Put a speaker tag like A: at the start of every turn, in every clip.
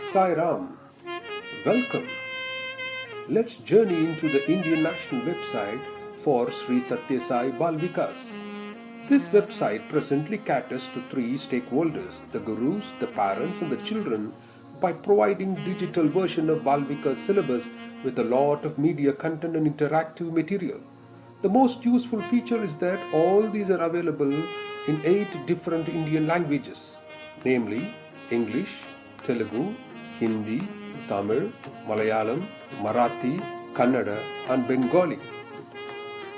A: Sai Ram, welcome. Let's journey into the Indian national website for Sri Satya Sai Bal Vikas. This website presently caters to three stakeholders, the gurus, the parents and the children, by providing digital version of Bal Vikas syllabus with a lot of media content and interactive material. The most useful feature is that all these are available in 8 different Indian languages, namely English, Telugu, Hindi, Tamil, Malayalam, Marathi, Kannada and Bengali.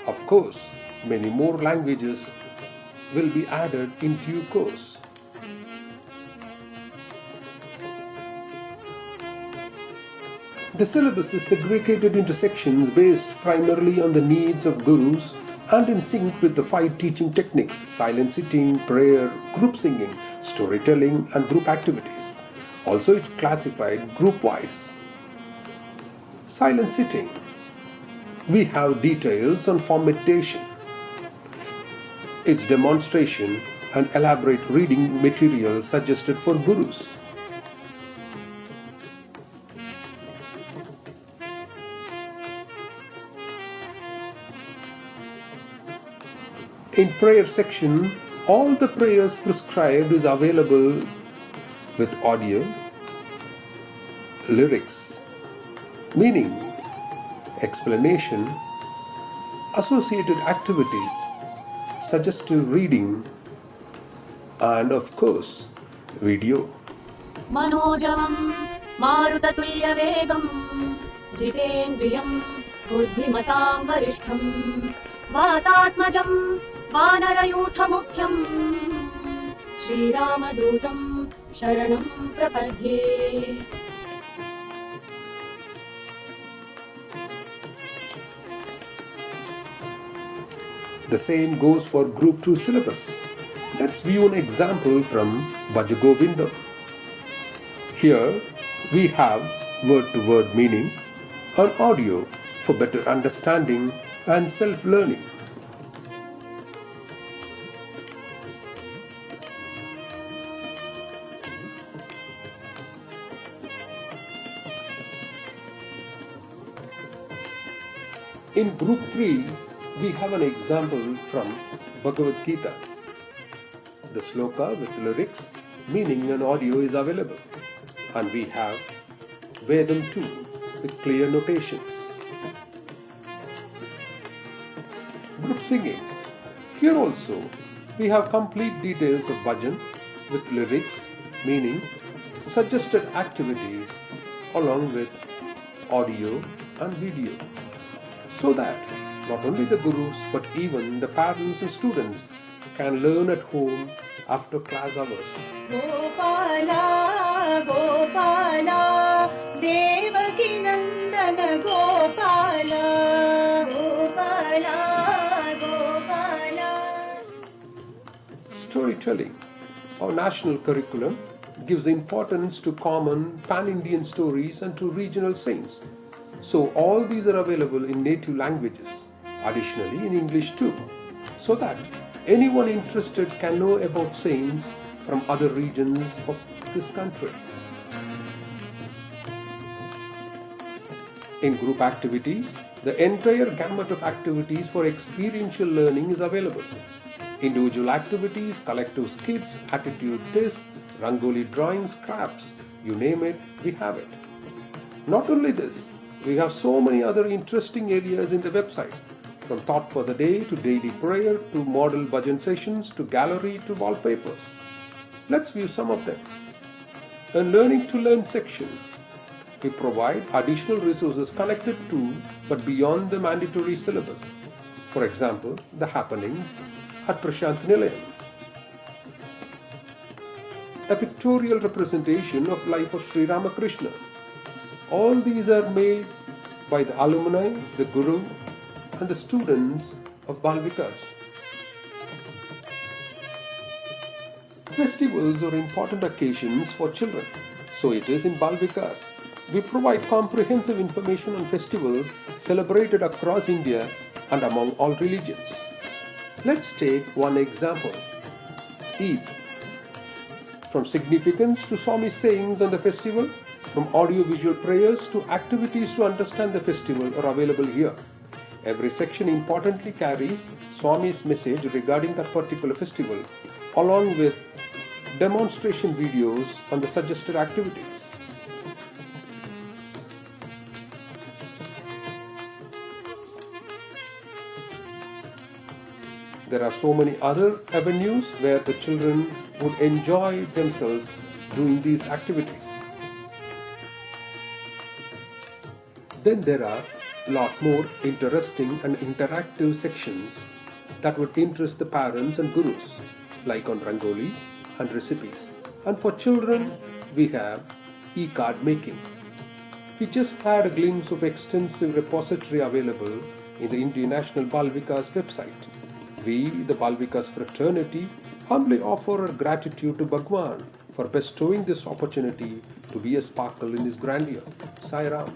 A: Of course, many more languages will be added in due course. The syllabus is segregated into sections based primarily on the needs of gurus and in sync with the 5 teaching techniques: silent sitting, prayer, group singing, storytelling and group activities. Also, it's classified group-wise. Silent sitting. We have details on formatation, its demonstration and elaborate reading material suggested for gurus. In prayer section, all the prayers prescribed is available with audio, lyrics, meaning, explanation, associated activities, suggestive reading, and of course, video.
B: मनोजवं मारुततुल्यवेगं जितेन्द्रियं बुद्धिमतां वरिष्ठं वातात्मजं वानरयूथमुख्यं श्रीरामदूतं शरणं प्रपद्ये.
A: The same goes for Group 2 syllabus. Let's view an example from Bhajagovindam. Here we have word-to-word meaning and audio for better understanding and self-learning. In Group 3, we have an example from Bhagavad Gita. The sloka with lyrics, meaning and audio is available. And we have Vedam 2 with clear notations. Group singing. Here also, we have complete details of bhajan with lyrics, meaning, suggested activities along with audio and video, so that not only the gurus but even the parents and students can learn at home after class hours.
C: Gopala, Gopala, Devaki Nandana Gopala, Gopala, Gopala.
A: Storytelling. Our national curriculum gives importance to common pan-Indian stories and to regional saints. So all these are available in native languages, additionally in English too, so that anyone interested can know about saints from other regions of this country. In group activities, the entire gamut of activities for experiential learning is available. Individual activities, collective skits, attitude tests, rangoli drawings, crafts, you name it, we have it. Not only this, we have so many other interesting areas in the website, from thought for the day to daily prayer to model bhajan sessions to gallery to wallpapers. Let's view some of them. In Learning to Learn section, we provide additional resources connected to but beyond the mandatory syllabus. For example, the happenings at Prashant Nilayam, a pictorial representation of life of Sri Ramakrishna. All these are made by the alumni, the guru and the students of Bal Vikas. Festivals are important occasions for children. So it is in Bal Vikas. We provide comprehensive information on festivals celebrated across India and among all religions. Let's take one example. Eid. From significance to Swami's sayings on the festival From audio-visual prayers to activities to understand the festival are available here. Every section importantly carries Swami's message regarding that particular festival, along with demonstration videos on the suggested activities. There are so many other avenues where the children would enjoy themselves doing these activities. Then there are a lot more interesting and interactive sections that would interest the parents and gurus, like on Rangoli and recipes. And for children, we have e-card making. We just had a glimpse of extensive repository available in the Indian National Bal Vikas website. We, the Bal Vikas fraternity, humbly offer our gratitude to Bhagwan for bestowing this opportunity to be a sparkle in his grandeur. Sai Ram.